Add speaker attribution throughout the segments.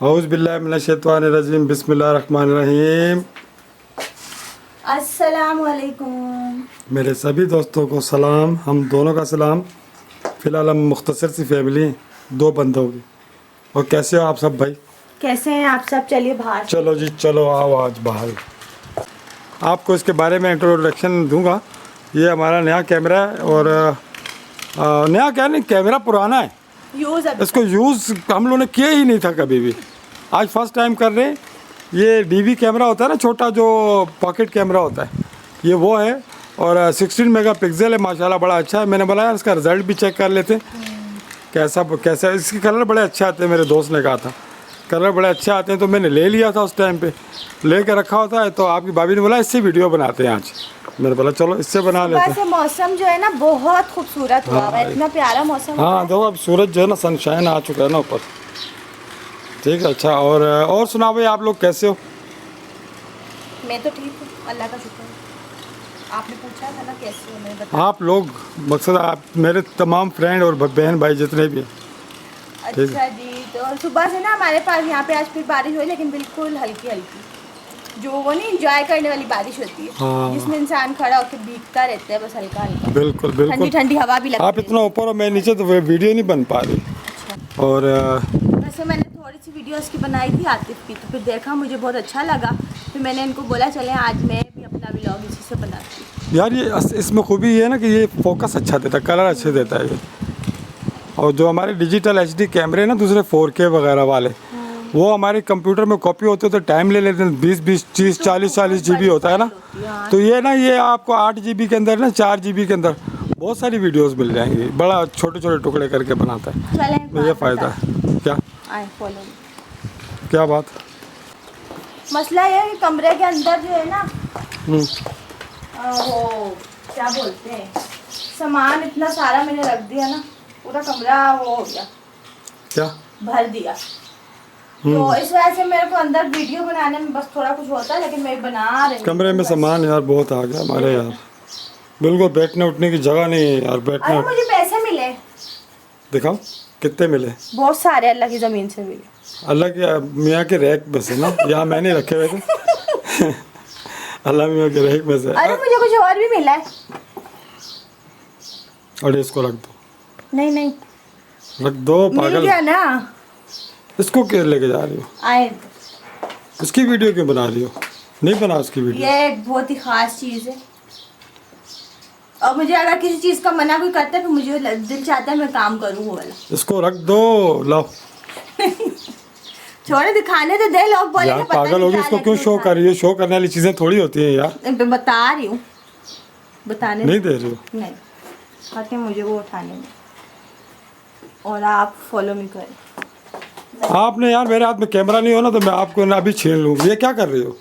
Speaker 1: औज़ बिल्लाहि मिनश शैतानिर रजीम बिस्मिल्लाहिर रहमानिर रहीम।
Speaker 2: अस्सलाम वालेकुम।
Speaker 1: मेरे सभी दोस्तों को सलाम, हम दोनों का सलाम। फ़िलहाल हम मुख्तसर सी फैमिली, 2 बंदों की। और कैसे हो आप सब भाई?
Speaker 2: कैसे हैं आप सब? चलिए बाहर।
Speaker 1: चलो जी चलो, आओ आज बाहर। आपको इसके बारे में इंट्रोडक्शन दूंगा। ये हमारा नया कैमरा है और नया क्या नहीं, कैमरा पुराना है। इसको यूज़ हम लोगों ने किया ही नहीं था कभी भी, आज फर्स्ट टाइम कर रहे हैं। ये डीवी कैमरा होता है ना, छोटा जो पॉकेट कैमरा होता है, ये वो है। और 16 मेगापिक्सल है, माशाल्लाह बड़ा अच्छा है। मैंने बोला यार इसका रिज़ल्ट भी चेक कर लेते हैं कैसा। इसके कलर बड़े अच्छे आते हैं, मेरे दोस्त ने कहा था कलर बड़े अच्छे आते हैं, तो मैंने ले लिया था उस टाइम पे, ले कर रखा होता है। तो आपकी भाभी ने बोला इससे वीडियो बनाते हैं आज। मैंने बोला चलो इससे बना लेते हैं।
Speaker 2: मौसम जो है ना बहुत खूबसूरत हुआ है, इतना प्यारा मौसम।
Speaker 1: हाँ देखो अब सूरज जो है ना, सनशाइन आ चुका है ना ऊपर। ठीक है, अच्छा। और सुना भाई, आप लोग कैसे हो?
Speaker 2: मैं तो ठीक हूँ, अल्लाह का शुक्र है। आपने पूछा था ना कैसे हो, मैं बता।
Speaker 1: आप लोग मकसद आप मेरे तमाम फ्रेंड और बहन भाई जितने भी हैं।
Speaker 2: अच्छा जी, तो सुबह से ना हमारे पास यहाँ पे आज फिर बारिश हुई, लेकिन बिल्कुल हल्की हल्की, जो वो नहीं इंजॉय करने वाली बारिश होती है।
Speaker 1: हाँ।
Speaker 2: जिसमें इंसान खड़ा होकर भीगता रहता है, बस हल्का हल्का।
Speaker 1: बिल्कुल बिल्कुल,
Speaker 2: ठंडी ठंडी हवा भी लगती है।
Speaker 1: आप इतना ऊपर हो, मैं नीचे, तो वीडियो नहीं बन पा रही।
Speaker 2: अच्छा।
Speaker 1: और
Speaker 2: वैसे मैंने थोड़ी सी वीडियोस की बनाई थी आतिफ की, तो फिर देखा मुझे बहुत अच्छा लगा, फिर मैंने इनको बोला चले आज मैं भी अपना व्लॉग इसी से बनाती हूँ।
Speaker 1: यार ये इसमें खूबी ये है ना कि ये फोकस अच्छा देता है, कलर अच्छे देता है ये। और जो हमारे डिजिटल HD कैमरे ना, दूसरे 4K वगैरह वाले, वो हमारे कंप्यूटर में कॉपी होते तो टाइम ले लेते हैं, 20 30 40 GB होता है ना। तो ये ना, ये आपको 8 GB के अंदर ना, 4 GB के अंदर बहुत सारी वीडियोस मिल जाएंगी। बड़ा छोटे छोटे टुकड़े करके बनाता है, तो ये फ़ायदा है। क्या क्या बात?
Speaker 2: मसला ये है कि कमरे के अंदर जो है ना, वो क्या बोलते हैं, सामान इतना सारा मैंने रख दिया ना, पूरा कमरा वो हो गया,
Speaker 1: क्या
Speaker 2: भर दिया। तो इस वजह से मेरे को अंदर वीडियो बनाने में बस थोड़ा कुछ होता है, लेकिन मैं बना रही हूँ।
Speaker 1: कमरे में सामान यार बहुत आ गया हमारे यार, बिल्कुल बैठने उठने की जगह नहीं है यार। बैठने
Speaker 2: अरे मुझे पैसे मिले।
Speaker 1: दिखाओ कितने मिले?
Speaker 2: बहुत सारे, अल्लाह की ज़मीन से मिले।
Speaker 1: अल्लाह के मियाँ के रैक में से ना, यहाँ मैंने रखे हुए थे। अल्लाह मियाँ के रैक में से।
Speaker 2: अरे मुझे कुछ और भी मिला है।
Speaker 1: अरे इसको रख दो।
Speaker 2: नहीं नहीं
Speaker 1: रख दो
Speaker 2: मिल
Speaker 1: पागल।
Speaker 2: गया ना।
Speaker 1: इसको क्यों लेके जा रही हो?
Speaker 2: आए,
Speaker 1: उसकी वीडियो क्यों बना रही हो? नहीं बना उसकी वीडियो।
Speaker 2: ये एक बहुत ही खास चीज़ है, और मुझे अगर किसी चीज़ का मना कोई करता है तो मुझे दिल चाहता है मैं काम करूँ वो वाला।
Speaker 1: इसको रख दो, लाओ।
Speaker 2: छोड़े, दिखाने तो दे, लोग बोले
Speaker 1: यार पागल होगी, इसको क्यों शो कर रही है? शो करने वाली चीजें थोड़ी होती हैं यार।
Speaker 2: मैं बता रही हूँ, बताने
Speaker 1: नहीं दे रही हो?
Speaker 2: नहीं, खाते मुझे वो उठाने में, और आप फॉलो मी करें।
Speaker 1: आपने यार, मेरे हाथ में कैमरा नहीं हो ना, तो मैं आपको ना अभी छीन लूँ। ये क्या कर रही हो?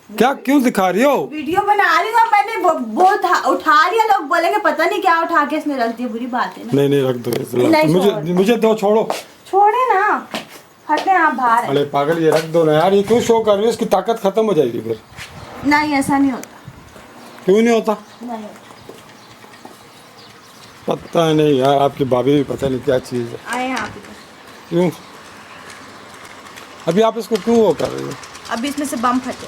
Speaker 1: क्या क्यों दिखा रही हो?
Speaker 2: वीडियो बना रही हूँ मैंने, वो उठा लिया, लोग बोलेंगे पता नहीं क्या उठा के इसने रख दिया, बुरी बात है ना।
Speaker 1: नहीं रख दो, मुझे दो, छोड़ो।
Speaker 2: छोड़े ना, हटे आप बाहर।
Speaker 1: अरे पागल, ये रख दो ना यार, ये क्यों शो कर रही हो? इसकी ताकत खत्म हो जाएगी फिर।
Speaker 2: नहीं ऐसा नहीं होता।
Speaker 1: क्यों नहीं होता?
Speaker 2: नहीं होता।
Speaker 1: पता नहीं यार, आपकी भाभी भी पता नहीं क्या चीज़ है।
Speaker 2: आए आप इधर।
Speaker 1: क्यों अभी आप इसको क्यों वो कर रही हो?
Speaker 2: अभी इसमें से बम फटे।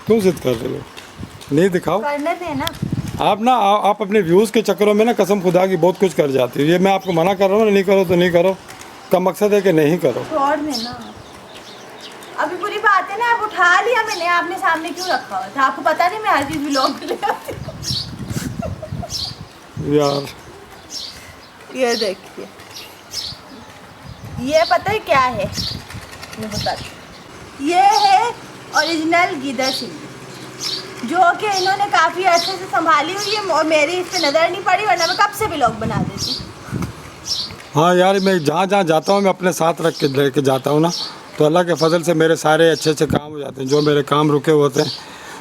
Speaker 1: क्यों जिद कर रही हो? नहीं दिखाओ।
Speaker 2: करने दे ना।
Speaker 1: आप अपने व्यूज़ के चक्करों में ना, कसम खुदा की बहुत कुछ कर जाती हो। ये मैं आपको मना कर रहा हूँ ना, नहीं करो तो नहीं करो, का मकसद है कि नहीं करो।
Speaker 2: छोड़ देना, अभी बुरी बात है ना। आप उठा लिया मैंने, आपने सामने क्यों रखा हुआ था? आपको पता नहीं मैं हर चीज़ व्लॉग में ले आती हूँ।
Speaker 1: यार
Speaker 2: ये देखिए, ये पता है क्या है, मैं बताती हूँ। ये है ओरिजिनल गीदड़ सिंह, जो कि इन्होंने काफ़ी अच्छे से संभाली हुई है, और मेरी इस पर नज़र नहीं पड़ी, वरना मैं कब से व्लॉग बना देती।
Speaker 1: हाँ यार, मैं जहाँ जाता हूँ मैं अपने साथ रख के लेके जाता हूँ ना, तो अल्लाह के फजल से मेरे सारे अच्छे काम हो जाते हैं। जो मेरे काम रुके होते हैं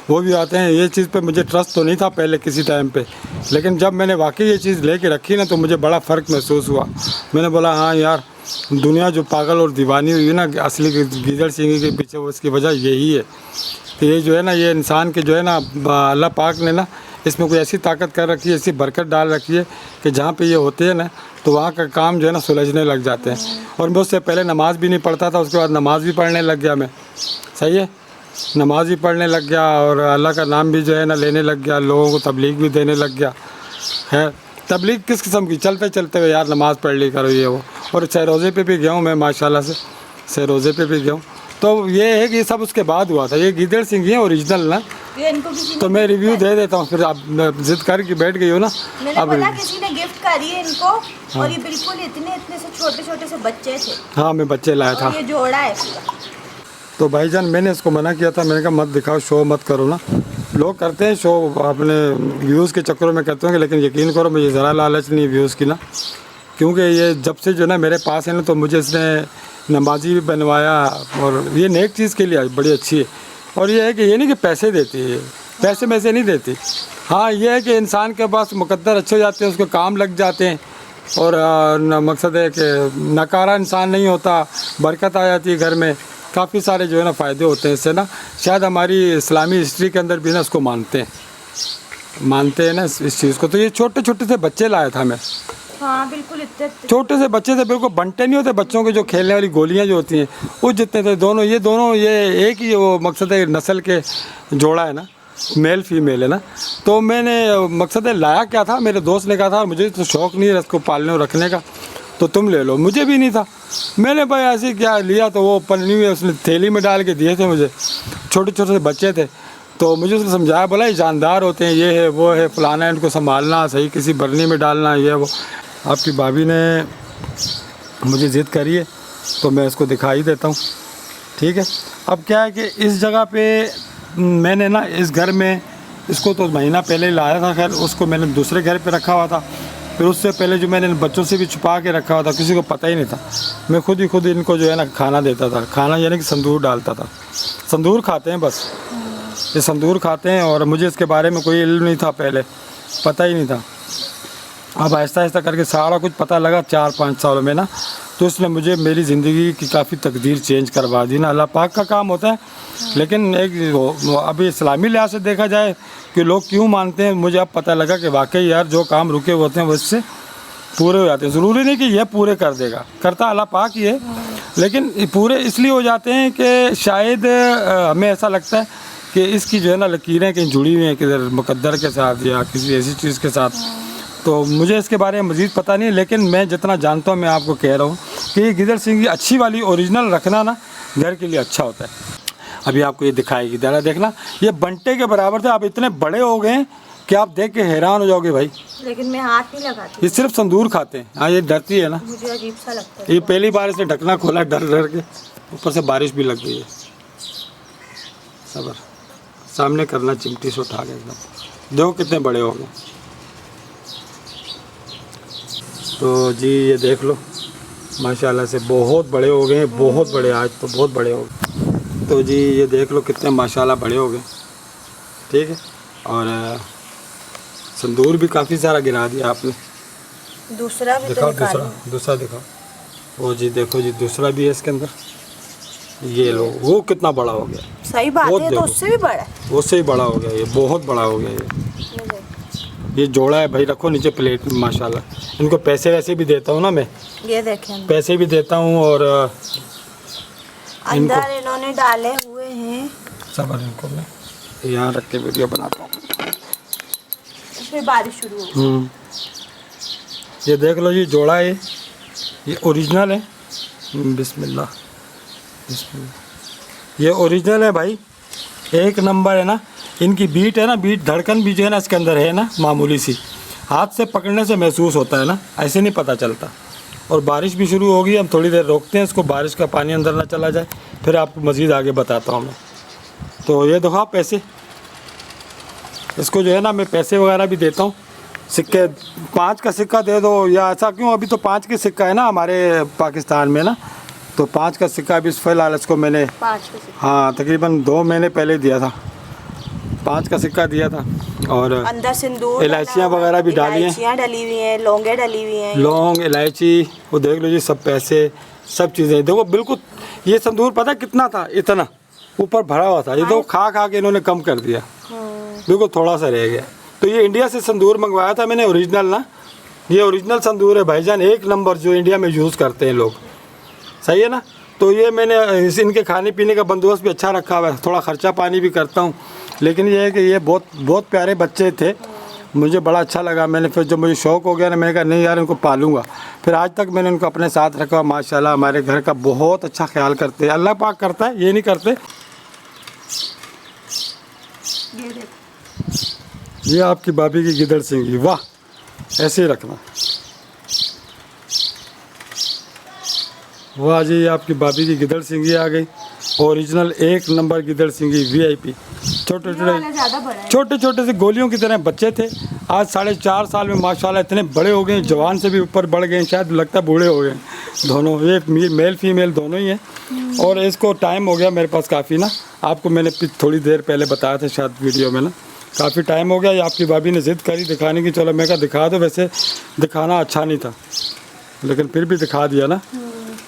Speaker 1: वो भी आते हैं। ये चीज़ पे मुझे ट्रस्ट तो नहीं था पहले किसी टाइम पे, लेकिन जब मैंने वाकई ये चीज़ लेके रखी ना, तो मुझे बड़ा फ़र्क महसूस हुआ। मैंने बोला हाँ यार, दुनिया जो पागल और दीवानी हुई है ना असली गीदड़ सिंह के पीछे, वो इसकी वजह यही है कि ये जो है ना, ये इंसान के जो है ना, अल्लाह पाक ने ना इसमें कोई ऐसी ताकत कर रखी है, ऐसी बरकत डाल रखी है कि जहाँ पे ये होते हैं ना तो वहाँ का काम जो है ना सुलझने लग जाते हैं। और मैं उससे पहले नमाज़ भी नहीं पढ़ता था, उसके बाद नमाज़ भी पढ़ने लग गया मैं, सही है, नमाज़ भी पढ़ने लग गया और अल्लाह का नाम भी जो है ना लेने लग गया, लोगों को तबलीग भी देने लग गया है। तबलीग किस किस्म की, चलते चलते हुए यार नमाज़ पढ़ ली करो ये वो। और सहरोज़े पे भी गया हूँ मैं माशाल्लाह से, सहरोज़े पे भी गया हूँ। तो ये है कि ये सब उसके बाद हुआ था। ये गीदड़ सिंह है ओरिजिनल ना,
Speaker 2: ये इनको किसी ने
Speaker 1: तो मैं
Speaker 2: gift
Speaker 1: रिव्यू
Speaker 2: करी।
Speaker 1: दे देता हूँ, फिर आप जिद करके बैठ गई हो ना।
Speaker 2: मैंने
Speaker 1: अब
Speaker 2: बोला किसी ने गिफ्ट करी है इनको, और ये बिल्कुल इतने से छोटे छोटे से बच्चे थे,
Speaker 1: हाँ मैं बच्चे लाया था।
Speaker 2: और ये जोड़ा है पूरा।
Speaker 1: तो भाईजान मैंने इसको मना किया था, मैंने कहा मत दिखाओ, शो मत करो ना। लोग करते हैं शो अपने व्यूज़ के चक्करों में करते हैं, लेकिन यकीन करो मुझे ज़रा लालच नहीं व्यूज़ की ना, क्योंकि ये जब से जो ना मेरे पास है ना तो मुझे इसने नमाजी भी बनवाया, और ये नेक चीज़ के लिए बड़ी अच्छी है। और ये है कि ये नहीं कि पैसे देती है, पैसे में से नहीं देती। हाँ ये है कि इंसान के पास मुकद्दर अच्छे हो जाते हैं, उसको काम लग जाते हैं, और मकसद है कि नकारा इंसान नहीं होता, बरकत आ जाती है घर में, काफ़ी सारे जो है ना फ़ायदे होते हैं इससे ना। शायद हमारी इस्लामी हिस्ट्री के अंदर भी ना उसको मानते हैं ना इस चीज़ को। तो ये छोटे छोटे से बच्चे लाया था मैं,
Speaker 2: हाँ बिल्कुल इतने
Speaker 1: छोटे से बच्चे थे, बिल्कुल बंटे नहीं होते बच्चों के, जो खेलने वाली गोलियां जो होती हैं वो जितने थे। दोनों ये एक ही वो मकसद है नस्ल के जोड़ा है ना, मेल फीमेल है ना। तो मैंने मकसद है लाया क्या था, मेरे दोस्त ने कहा था मुझे तो शौक़ नहीं है इसको पालने और रखने का, तो तुम ले लो। मुझे भी नहीं था, मैंने भाई ऐसे क्या लिया, तो वो पन्नी में उसने थैली में डाल के दिए थे मुझे, छोटे छोटे से बच्चे थे। तो मुझे उसने समझाया, बोला ये जानदार होते हैं, ये है वो है फलाना है, इनको संभालना सही, किसी बरनी में डालना ये वो। आपकी भाभी ने मुझे ज़िद करी है तो मैं इसको दिखा ही देता हूँ, ठीक है। अब क्या है कि इस जगह पे मैंने ना इस घर में इसको तो महीना पहले ही लाया था, खैर उसको मैंने दूसरे घर पे रखा हुआ था। फिर उससे पहले जो मैंने बच्चों से भी छुपा के रखा हुआ था, किसी को पता ही नहीं था। मैं खुद इनको जो है ना खाना देता था, खाना यानी कि संदूर डालता था। संदूर खाते हैं बस, ये संदूर खाते हैं, और मुझे इसके बारे में कोई इल्म नहीं था, पहले पता ही नहीं था। अब आहिस्ता आहिस्ता करके सारा कुछ पता लगा 4-5 सालों में ना, तो इसने मुझे मेरी ज़िंदगी की काफ़ी तकदीर चेंज करवा दी ना। अल्लाह पाक का काम होता है, लेकिन एक अभी इस्लामी लिहाज से देखा जाए कि लोग क्यों मानते हैं, मुझे अब पता लगा कि वाकई यार जो काम रुके होते हैं वो इससे पूरे हो जाते हैं। ज़रूरी नहीं कि यह पूरे कर देगा, करता अल्लाह पाक ही है, लेकिन पूरे इसलिए हो जाते हैं कि शायद हमें ऐसा लगता है कि इसकी जो है ना लकीरें कहीं जुड़ी हुई हैं किधर मुकद्दर के साथ या किसी ऐसी चीज़ के साथ। तो मुझे इसके बारे में मज़ीद पता नहीं, लेकिन मैं जितना जानता हूँ मैं आपको कह रहा हूँ कि ये गिदड़ सिंह की अच्छी वाली ओरिजिनल रखना ना घर के लिए अच्छा होता है। अभी आपको ये दिखाएगी दरा, देखना ये बंटे के बराबर थे, आप इतने बड़े हो गए हैं कि आप देख के हैरान हो जाओगे भाई।
Speaker 2: लेकिन मैं हाथ नहीं लगाती,
Speaker 1: ये सिर्फ संदूर खाते हैं। हाँ ये डरती है ना,
Speaker 2: मुझे अजीब सा लगता है।
Speaker 1: ये पहली बार इसने ढकना खोला डर डर के, ऊपर से बारिश भी लग गई है। सबर सामने करना, चिमटी से उठा के एकदम, देखो कितने बड़े हो गए। तो जी ये देख लो माशाल्लाह से बहुत बड़े हो गए हैं, बहुत बड़े, आज तो बहुत बड़े हो गए। तो जी ये देख लो कितने माशाल्लाह बड़े हो गए, ठीक है। और संदूर भी काफ़ी सारा गिरा दिया आपने।
Speaker 2: दूसरा भी
Speaker 1: दिखाओ,
Speaker 2: तो
Speaker 1: दूसरा दिखाओ। वो जी देखो जी दूसरा भी है इसके अंदर, ये लो वो कितना बड़ा हो गया।
Speaker 2: सही बात
Speaker 1: वो
Speaker 2: है, तो
Speaker 1: देखो।
Speaker 2: उससे भी बड़ा है,
Speaker 1: उससे ही बड़ा हो गया, ये बहुत बड़ा हो गया। ये जोड़ा है भाई, रखो नीचे प्लेट में माशाल्लाह। इनको पैसे वैसे भी देता हूँ ना मैं,
Speaker 2: ये देखें
Speaker 1: पैसे भी देता हूँ, और
Speaker 2: अंदर इन्होंने डाले हुए हैं।
Speaker 1: सबर इनको मैं यहाँ रख के वीडियो बनाता हूँ।
Speaker 2: फिर बारिश शुरू हो।
Speaker 1: ये देख लो जी जोड़ा है, ये ओरिजिनल है। बिस्मिल्लाह बिस्मिल्लाह, ये ओरिजिनल है भाई, एक नंबर है ना। इनकी बीट है ना, बीट धड़कन भी जो है ना इसके अंदर है ना, मामूली सी, हाथ से पकड़ने से महसूस होता है ना, ऐसे नहीं पता चलता। और बारिश भी शुरू होगी, हम थोड़ी देर रोकते हैं इसको, बारिश का पानी अंदर ना चला जाए, फिर आपको मज़ीद आगे बताता हूँ मैं। तो ये देखो आप पैसे, इसको जो है ना मैं पैसे वगैरह भी देता हूँ, सिक्के 5 का सिक्का दे दो या ऐसा क्यों, अभी तो 5 के सिक्का है ना हमारे पाकिस्तान में ना, तो 5 का सिक्का अभी फ़िलहाल इसको मैंने
Speaker 2: 5 के सिक्के,
Speaker 1: हाँ तकरीबन 2 महीने पहले दिया था, 5 का सिक्का दिया था। और
Speaker 2: अंदर सिंदूर,
Speaker 1: इलायचियाँ वगैरह भी डाली हैं,
Speaker 2: इलायचियाँ डली हुई हैं, लौंगे डली हुई हैं,
Speaker 1: लौंग इलायची, वो देख लो जी सब पैसे सब चीज़ें देखो बिल्कुल। ये संदूर पता कितना था, इतना ऊपर भरा हुआ था, ये तो खा खा के इन्होंने कम कर दिया, बिल्कुल थोड़ा सा रह गया। तो ये इंडिया से संदूर मंगवाया था मैंने, ओरिजिनल ना, ये ओरिजिनल संदूर है भाईजान, 1 नंबर जो इंडिया में यूज़ करते हैं लोग, सही है ना। तो ये मैंने इनके खाने पीने का बंदोबस्त भी अच्छा रखा हुआ है, थोड़ा ख़र्चा पानी भी करता हूँ, लेकिन ये है कि ये बहुत प्यारे बच्चे थे, मुझे बड़ा अच्छा लगा। मैंने फिर जब मुझे शौक़ हो गया ना, मैंने कहा नहीं यार इनको पालूंगा, फिर आज तक मैंने उनको अपने साथ रखा। माशाल्लाह हमारे घर का बहुत अच्छा ख्याल करते हैं, अल्लाह पाक करता है, ये नहीं करते।
Speaker 2: ये देखो,
Speaker 1: ये आपकी भाभी की गिदड़ सिंगी, वाह, ऐसे ही रखना। वाह जी, ये आपकी भाभी की गिदड़ सिंगी आ गई, ओरिजिनल 1 नंबर गिदड़ सिंगी VIP। छोटे छोटे से गोलियों की तरह बच्चे थे, आज 4.5 साल में माशाल्लाह इतने बड़े हो गए, जवान से भी ऊपर बढ़ गए, शायद लगता है बूढ़े हो गए दोनों, ये मेल फीमेल दोनों ही हैं। और इसको टाइम हो गया मेरे पास काफ़ी ना, आपको मैंने थोड़ी देर पहले बताया था शायद वीडियो में ना, काफ़ी टाइम हो गया। ये आपकी भाभी ने ज़िद करी दिखाने की, चलो मैं कहा दिखा दो, वैसे दिखाना अच्छा नहीं था लेकिन फिर भी दिखा दिया ना।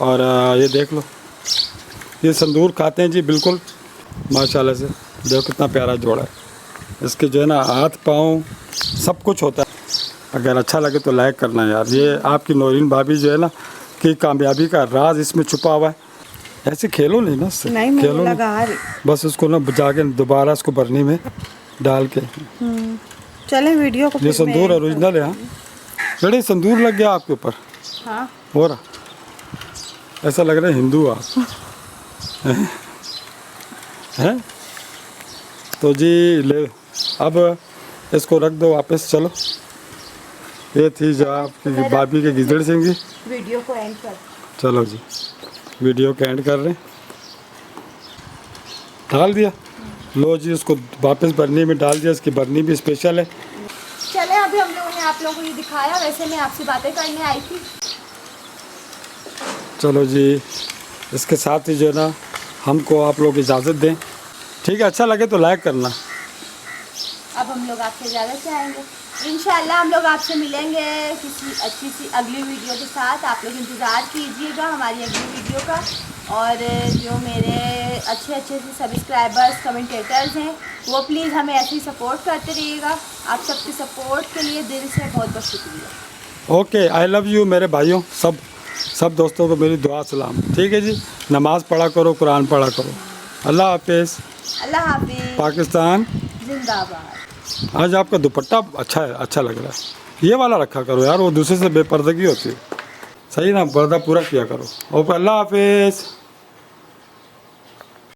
Speaker 1: और ये देख लो, ये संदूर खाते हैं जी बिल्कुल माशाल्लाह से, देखो कितना प्यारा जोड़ा है। इसके जो है ना हाथ पाँव सब कुछ होता है। अगर अच्छा लगे तो लाइक करना यार। ये आपकी नौरीन भाभी जो है ना कि कामयाबी का राज इसमें छुपा हुआ है। ऐसे खेलो नहीं ना इससे,
Speaker 2: नहीं
Speaker 1: खेलो
Speaker 2: लगा
Speaker 1: नहीं, बस उसको ना बचा के दोबारा उसको बरनी में डाल के।
Speaker 2: चलें वीडियो को।
Speaker 1: ये संदूर ओरिजिनल है। हाँ बड़े संदूर लग गया आपके ऊपर।
Speaker 2: हाँ
Speaker 1: हो रहा, ऐसा लग रहा है हिंदू आप हैं। तो जी ले, अब इसको रख दो वापस। चलो, ये थी जो आपकी भाभी के गिदड़ सिंगी।
Speaker 2: वीडियो को एंड कर।
Speaker 1: चलो जी, वीडियो को एंड कर रहे हैं। डाल दिया, लो जी, उसको वापस बरनी में डाल दिया। इसकी बरनी भी स्पेशल है।
Speaker 2: चले, अभी हम लोगों ने आप लोगों को ये दिखाया, वैसे मैं आपसे बातें करने आई थी।
Speaker 1: चलो जी, इसके साथ ही जो है ना हमको आप लोग इजाज़त दें, ठीक है। अच्छा लगे तो लाइक करना।
Speaker 2: अब हम लोग आपसे इजाज़त चाहेंगे, इंशाल्लाह हम लोग आपसे मिलेंगे किसी अच्छी सी अगली वीडियो के साथ। आप लोग इंतज़ार कीजिएगा हमारी अगली वीडियो का। और जो मेरे अच्छे से सब्सक्राइबर्स कमेंटेटर्स हैं वो प्लीज़ हमें ऐसे ही सपोर्ट करते रहिएगा। आप सबके सपोर्ट के लिए दिल से बहुत बहुत शुक्रिया।
Speaker 1: ओके, आई लव यू मेरे भाइयों, सब दोस्तों को मेरी दुआ सलाम, ठीक है जी। नमाज़ पढ़ा करो, कुरान पढ़ा करो। अल्लाह हाफिज़।
Speaker 2: अल्लाह हाफिज़।
Speaker 1: पाकिस्तान
Speaker 2: जिंदाबाद।
Speaker 1: आज आपका दुपट्टा अच्छा है, अच्छा लग रहा है। ये वाला रखा करो यार, वो दूसरे से बेपर्दगी होती है, सही ना, पर्दा पूरा किया करो। ओके, अल्लाह हाफिज़।